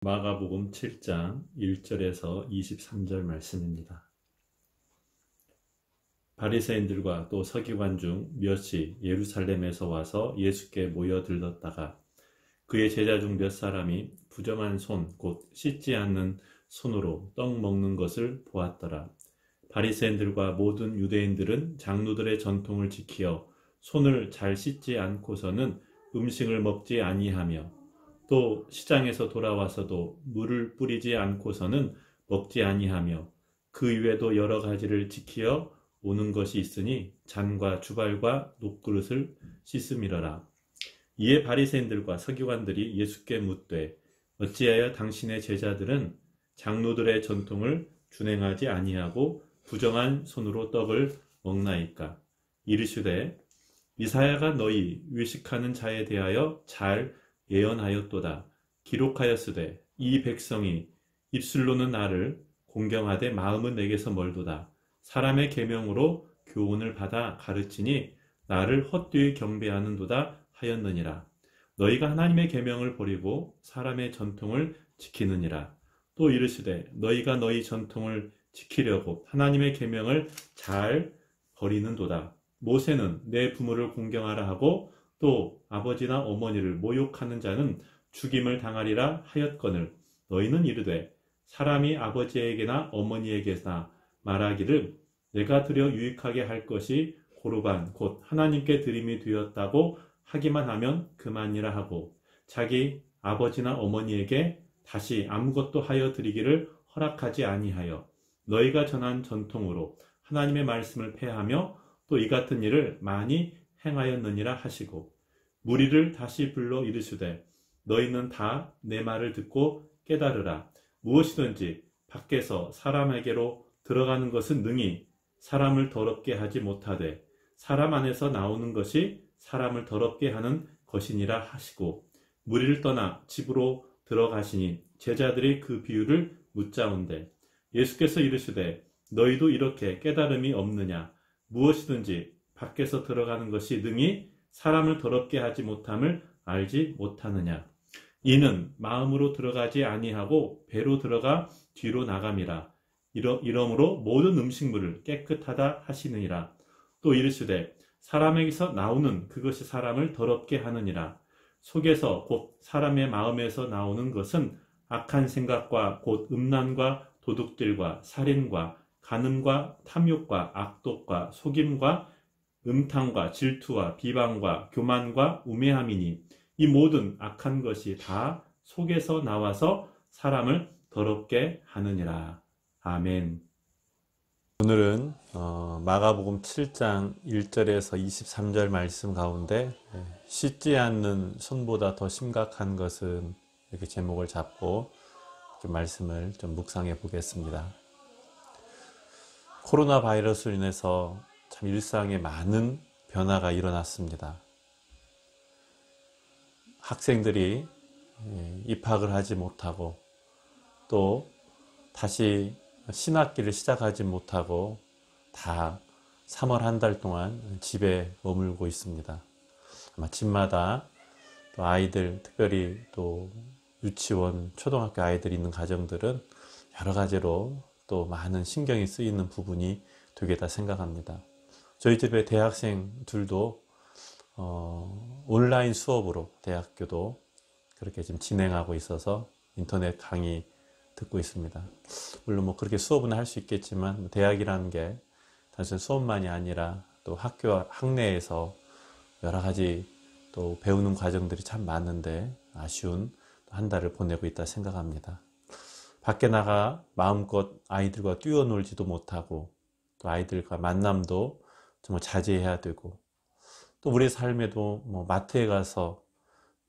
마가복음 7장 1절에서 23절 말씀입니다. 바리새인들과 또 서기관 중 몇이 예루살렘에서 와서 예수께 모여들렀다가 그의 제자 중 몇 사람이 부정한 손, 곧 씻지 않는 손으로 떡 먹는 것을 보았더라. 바리새인들과 모든 유대인들은 장로들의 전통을 지키어 손을 잘 씻지 않고서는 음식을 먹지 아니하며 또 시장에서 돌아와서도 물을 뿌리지 않고서는 먹지 아니하며 그 이외에도 여러 가지를 지키어 오는 것이 있으니 잔과 주발과 녹그릇을 씻음이러라. 이에 바리새인들과 서기관들이 예수께 묻되 어찌하여 당신의 제자들은 장로들의 전통을 준행하지 아니하고 부정한 손으로 떡을 먹나이까? 이르시되 이사야가 너희 외식하는 자에 대하여 잘 예언하였도다. 기록하였으되 이 백성이 입술로는 나를 공경하되 마음은 내게서 멀도다. 사람의 계명으로 교훈을 받아 가르치니 나를 헛되이 경배하는도다 하였느니라. 너희가 하나님의 계명을 버리고 사람의 전통을 지키느니라. 또 이르시되 너희가 너희 전통을 지키려고 하나님의 계명을 잘 버리는도다. 모세는 내 부모를 공경하라 하고 또 아버지나 어머니를 모욕하는 자는 죽임을 당하리라 하였거늘 너희는 이르되 사람이 아버지에게나 어머니에게나 말하기를 내가 드려 유익하게 할 것이 고르반 곧 하나님께 드림이 되었다고 하기만 하면 그만이라 하고 자기 아버지나 어머니에게 다시 아무것도 하여 드리기를 허락하지 아니하여 너희가 전한 전통으로 하나님의 말씀을 폐하며 또 이 같은 일을 많이 행하였느니라 하시고 무리를 다시 불러 이르시되 너희는 다 내 말을 듣고 깨달으라. 무엇이든지 밖에서 사람에게로 들어가는 것은 능히 사람을 더럽게 하지 못하되 사람 안에서 나오는 것이 사람을 더럽게 하는 것이니라 하시고 무리를 떠나 집으로 들어가시니 제자들이 그 비유를 묻자온대 예수께서 이르시되 너희도 이렇게 깨달음이 없느냐? 무엇이든지 밖에서 들어가는 것이 능히 사람을 더럽게 하지 못함을 알지 못하느냐? 이는 마음으로 들어가지 아니하고 배로 들어가 뒤로 나감이라. 이러므로 모든 음식물을 깨끗하다 하시느니라. 또 이르시되 사람에게서 나오는 그것이 사람을 더럽게 하느니라. 속에서 곧 사람의 마음에서 나오는 것은 악한 생각과 곧 음란과 도둑질과 살인과 간음과 탐욕과 악독과 속임과 음탕과 질투와 비방과 교만과 우매함이니 이 모든 악한 것이 다 속에서 나와서 사람을 더럽게 하느니라. 아멘. 오늘은 마가복음 7장 1절에서 23절 말씀 가운데 씻지 않는 손보다 더 심각한 것은 이렇게 제목을 잡고 좀 말씀을 좀 묵상해 보겠습니다. 코로나 바이러스로 인해서 참 일상에 많은 변화가 일어났습니다. 학생들이 입학을 하지 못하고 또 다시 신학기를 시작하지 못하고 다 3월 한 달 동안 집에 머물고 있습니다. 아마 집마다 또 아이들, 특별히 또 유치원, 초등학교 아이들이 있는 가정들은 여러 가지로 또 많은 신경이 쓰이는 부분이 되겠다 생각합니다. 저희 집의 대학생들도 온라인 수업으로 대학교도 그렇게 지금 진행하고 있어서 인터넷 강의 듣고 있습니다. 물론 뭐 그렇게 수업은 할 수 있겠지만 대학이라는 게 단순 수업만이 아니라 또 학내에서 여러 가지 또 배우는 과정들이 참 많은데 아쉬운 한 달을 보내고 있다 생각합니다. 밖에 나가 마음껏 아이들과 뛰어놀지도 못하고 또 아이들과 만남도 정말 자제해야 되고 또 우리 삶에도 뭐 마트에 가서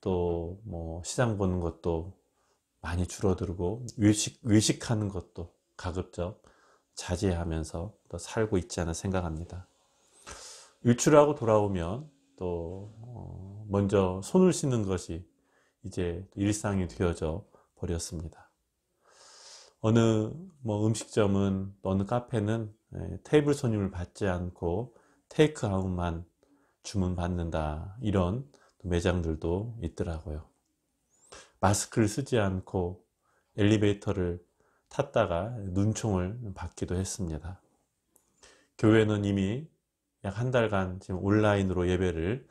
또 뭐 시장 보는 것도 많이 줄어들고 외식하는 것도 가급적 자제하면서 또 살고 있지 않나 생각합니다. 외출하고 돌아오면 또 먼저 손을 씻는 것이 이제 일상이 되어져 버렸습니다. 어느 음식점은 어느 카페는 테이블 손님을 받지 않고 테이크아웃만 주문받는다 이런 매장들도 있더라고요. 마스크를 쓰지 않고 엘리베이터를 탔다가 눈총을 받기도 했습니다. 교회는 이미 약 한 달간 지금 온라인으로 예배를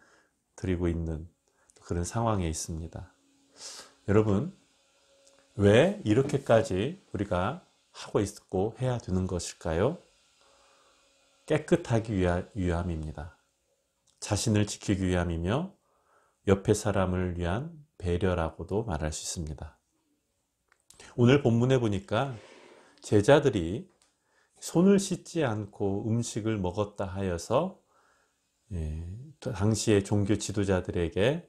드리고 있는 그런 상황에 있습니다. 여러분, 왜 이렇게까지 우리가 하고 있고 해야 되는 것일까요? 깨끗하기 위함입니다. 자신을 지키기 위함이며 옆에 사람을 위한 배려라고도 말할 수 있습니다. 오늘 본문에 보니까 제자들이 손을 씻지 않고 음식을 먹었다 하여서 당시의 종교 지도자들에게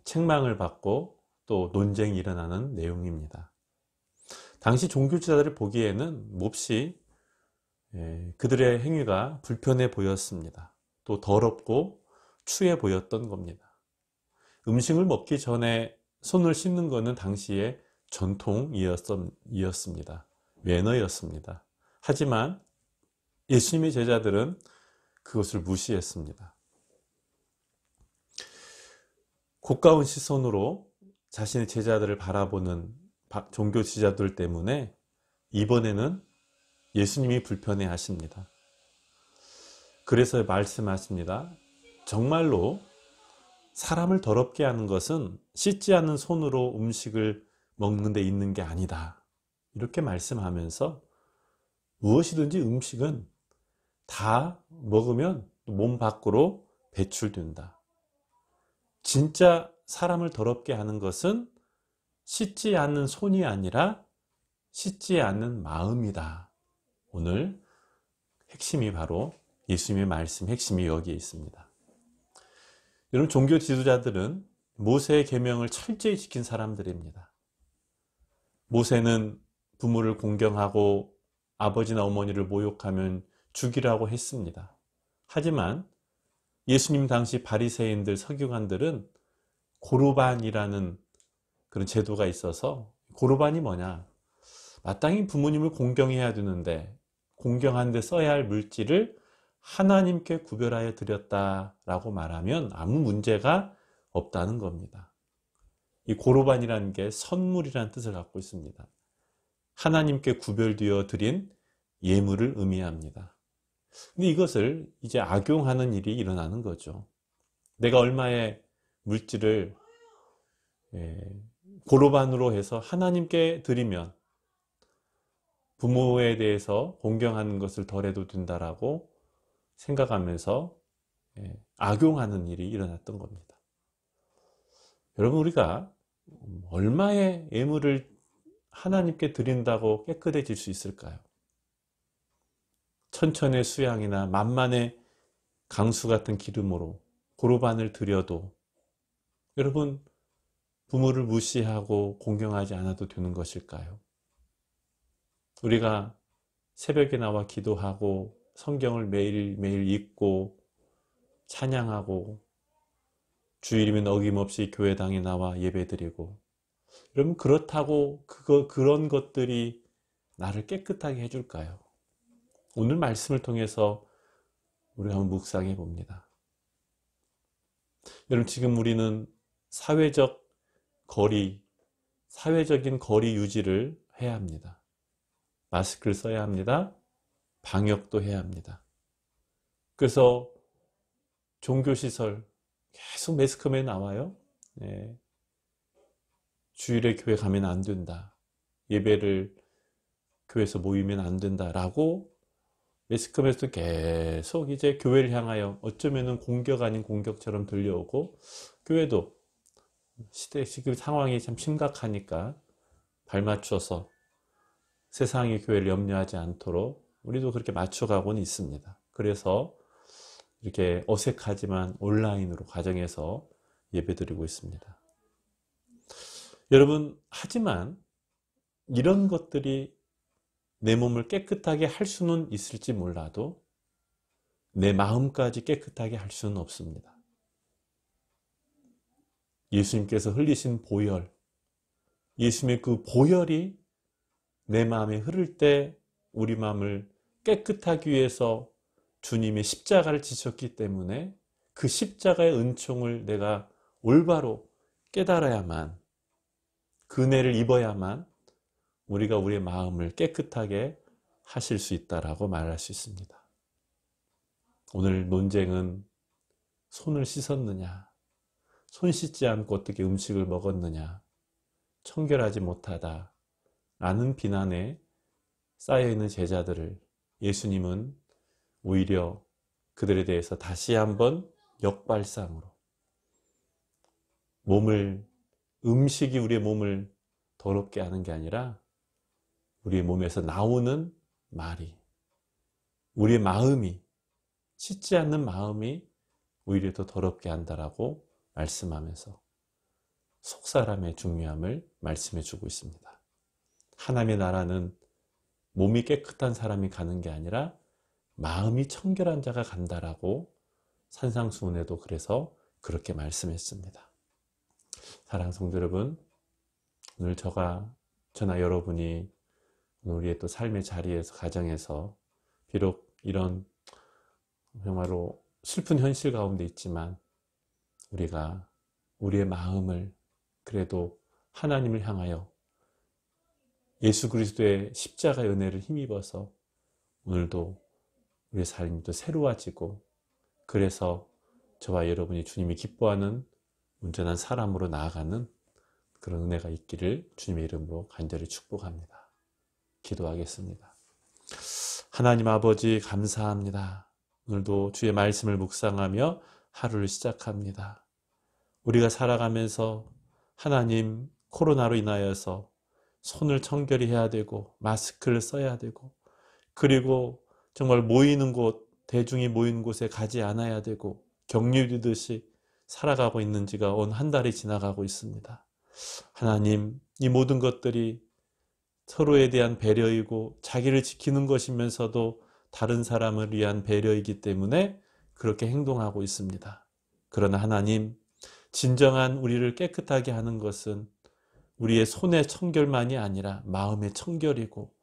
책망을 받고 또 논쟁이 일어나는 내용입니다. 당시 종교 지도자들을 보기에는 몹시 그들의 행위가 불편해 보였습니다. 또 더럽고 추해 보였던 겁니다. 음식을 먹기 전에 손을 씻는 것은 당시의 전통이었습니다. 매너였습니다. 하지만 예수님의 제자들은 그것을 무시했습니다. 고가운 시선으로 자신의 제자들을 바라보는 종교 지도자들 때문에 이번에는 예수님이 불편해 하십니다. 그래서 말씀하십니다. 정말로 사람을 더럽게 하는 것은 씻지 않은 손으로 음식을 먹는 데 있는 게 아니다. 이렇게 말씀하면서 무엇이든지 음식은 다 먹으면 몸 밖으로 배출된다. 진짜 사람을 더럽게 하는 것은 씻지 않는 손이 아니라 씻지 않는 마음이다. 오늘 핵심이 바로 예수님의 말씀 핵심이 여기에 있습니다. 여러분, 종교 지도자들은 모세의 계명을 철저히 지킨 사람들입니다. 모세는 부모를 공경하고 아버지나 어머니를 모욕하면 죽이라고 했습니다. 하지만 예수님 당시 바리새인들, 서기관들은 고르반이라는 그런 제도가 있어서, 고르반이 뭐냐? 마땅히 부모님을 공경해야 되는데 공경하는데 써야 할 물질을 하나님께 구별하여 드렸다라고 말하면 아무 문제가 없다는 겁니다. 이 고르반이라는 게 선물이라는 뜻을 갖고 있습니다. 하나님께 구별되어 드린 예물을 의미합니다. 근데 이것을 이제 악용하는 일이 일어나는 거죠. 내가 얼마의 물질을 고르반으로 해서 하나님께 드리면 부모에 대해서 공경하는 것을 덜해도 된다라고 생각하면서 악용하는 일이 일어났던 겁니다. 여러분, 우리가 얼마의 예물을 하나님께 드린다고 깨끗해질 수 있을까요? 천천의 수양이나 만만의 강수 같은 기름으로 고르반을 드려도 여러분, 부모를 무시하고 공경하지 않아도 되는 것일까요? 우리가 새벽에 나와 기도하고 성경을 매일매일 읽고 찬양하고 주일이면 어김없이 교회당에 나와 예배드리고, 여러분, 그렇다고 그런 것들이 나를 깨끗하게 해줄까요? 오늘 말씀을 통해서 우리가 한번 묵상해 봅니다. 여러분, 지금 우리는 사회적인 거리 유지를 해야 합니다. 마스크를 써야 합니다. 방역도 해야 합니다. 그래서 종교시설 계속 매스컴에 나와요. 주일에 교회 가면 안 된다. 예배를 교회에서 모이면 안 된다라고 매스컴에서 계속 이제 교회를 향하여 어쩌면은 공격 아닌 공격처럼 들려오고, 교회도 지금 상황이 참 심각하니까 발맞춰서 세상의 교회를 염려하지 않도록 우리도 그렇게 맞춰가고는 있습니다. 그래서 이렇게 어색하지만 온라인으로 가정에서 예배드리고 있습니다. 여러분, 하지만 이런 것들이 내 몸을 깨끗하게 할 수는 있을지 몰라도 내 마음까지 깨끗하게 할 수는 없습니다. 예수님께서 흘리신 보혈, 예수님의 그 보혈이 내 마음에 흐를 때 우리 마음을 깨끗하기 위해서 주님의 십자가를 지셨기 때문에 그 십자가의 은총을 내가 올바로 깨달아야만, 그 은혜를 입어야만 우리가 우리의 마음을 깨끗하게 하실 수 있다라고 말할 수 있습니다. 오늘 논쟁은 손을 씻었느냐, 손 씻지 않고 어떻게 음식을 먹었느냐, 청결하지 못하다 라는 비난에 쌓여있는 제자들을 예수님은 오히려 그들에 대해서 다시 한번 역발상으로 음식이 우리의 몸을 더럽게 하는 게 아니라 우리의 몸에서 나오는 말이, 우리의 마음이, 씻지 않는 마음이 오히려 더 더럽게 한다라고 말씀하면서 속사람의 중요함을 말씀해 주고 있습니다. 하나님의 나라는 몸이 깨끗한 사람이 가는 게 아니라 마음이 청결한 자가 간다라고 산상수훈에도 그래서 그렇게 말씀했습니다. 사랑하는 성도 여러분, 오늘 저나 여러분이 우리의 또 삶의 자리에서, 가정에서 비록 이런 정말로 슬픈 현실 가운데 있지만 우리가 우리의 마음을 그래도 하나님을 향하여 예수 그리스도의 십자가의 은혜를 힘입어서 오늘도 우리의 삶이 또 새로워지고, 그래서 저와 여러분이 주님이 기뻐하는 온전한 사람으로 나아가는 그런 은혜가 있기를 주님의 이름으로 간절히 축복합니다. 기도하겠습니다. 하나님 아버지, 감사합니다. 오늘도 주의 말씀을 묵상하며 하루를 시작합니다. 우리가 살아가면서 하나님, 코로나로 인하여서 손을 청결히 해야 되고 마스크를 써야 되고, 그리고 정말 모이는 곳, 대중이 모이는 곳에 가지 않아야 되고 격리되듯이 살아가고 있는 지가 온 한 달이 지나가고 있습니다. 하나님, 이 모든 것들이 서로에 대한 배려이고 자기를 지키는 것이면서도 다른 사람을 위한 배려이기 때문에 그렇게 행동하고 있습니다. 그러나 하나님, 진정한 우리를 깨끗하게 하는 것은 우리의 손의 청결만이 아니라 마음의 청결이고,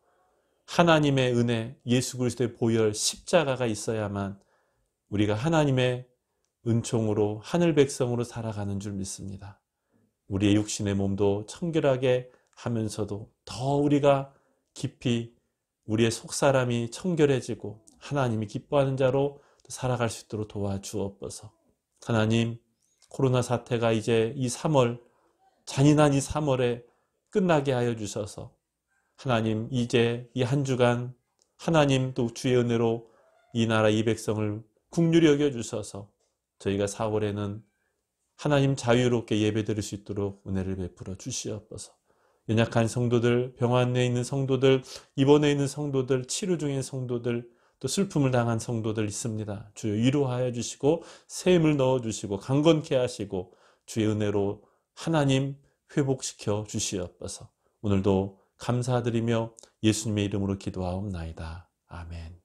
하나님의 은혜, 예수 그리스도의 보혈, 십자가가 있어야만 우리가 하나님의 은총으로 하늘 백성으로 살아가는 줄 믿습니다. 우리의 육신의 몸도 청결하게 하면서도 더 우리가 깊이 우리의 속사람이 청결해지고 하나님이 기뻐하는 자로 살아갈 수 있도록 도와주옵소서. 하나님, 코로나 사태가 이제 이 3월, 잔인한 이 3월에 끝나게 하여 주셔서 하나님, 이제 이 한 주간 하나님 또 주의 은혜로 이 나라 이 백성을 긍휼히 여겨 주셔서 저희가 4월에는 하나님 자유롭게 예배드릴 수 있도록 은혜를 베풀어 주시옵소서. 연약한 성도들, 병원 내에 있는 성도들, 입원해 있는 성도들, 치료 중인 성도들, 또 슬픔을 당한 성도들 있습니다. 주여 위로하여 주시고 새 힘을 넣어주시고 강건케 하시고 주의 은혜로 하나님 회복시켜 주시옵소서. 오늘도 감사드리며 예수님의 이름으로 기도하옵나이다. 아멘.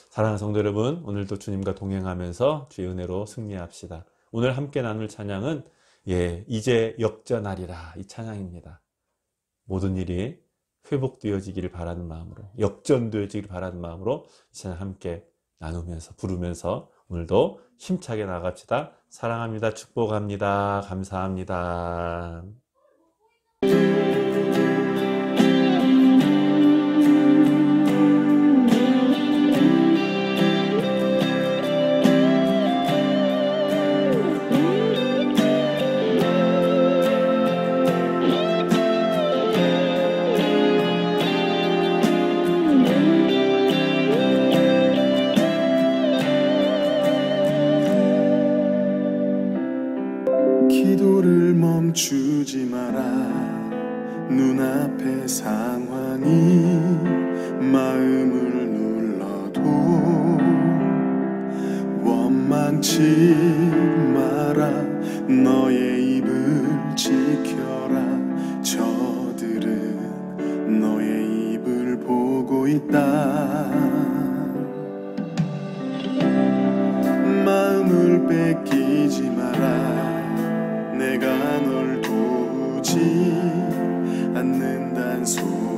사랑하는 성도 여러분, 오늘도 주님과 동행하면서 주의 은혜로 승리합시다. 오늘 함께 나눌 찬양은 이제 역전하리라, 이 찬양입니다. 모든 일이 회복되어지기를 바라는 마음으로, 역전되어지기를 바라는 마음으로 이 찬양 함께 나누면서 부르면서 오늘도 힘차게 나갑시다. 사랑합니다. 축복합니다. 감사합니다. 기도를 멈추지 마라. 눈앞의 상황이 마음을 눌러도 원망치 마라. 너의 입을 지켜라. 저들은 너의 입을 보고 있다. 마음을 뺏기지 마라. 내가 널 도우지 않는단 소리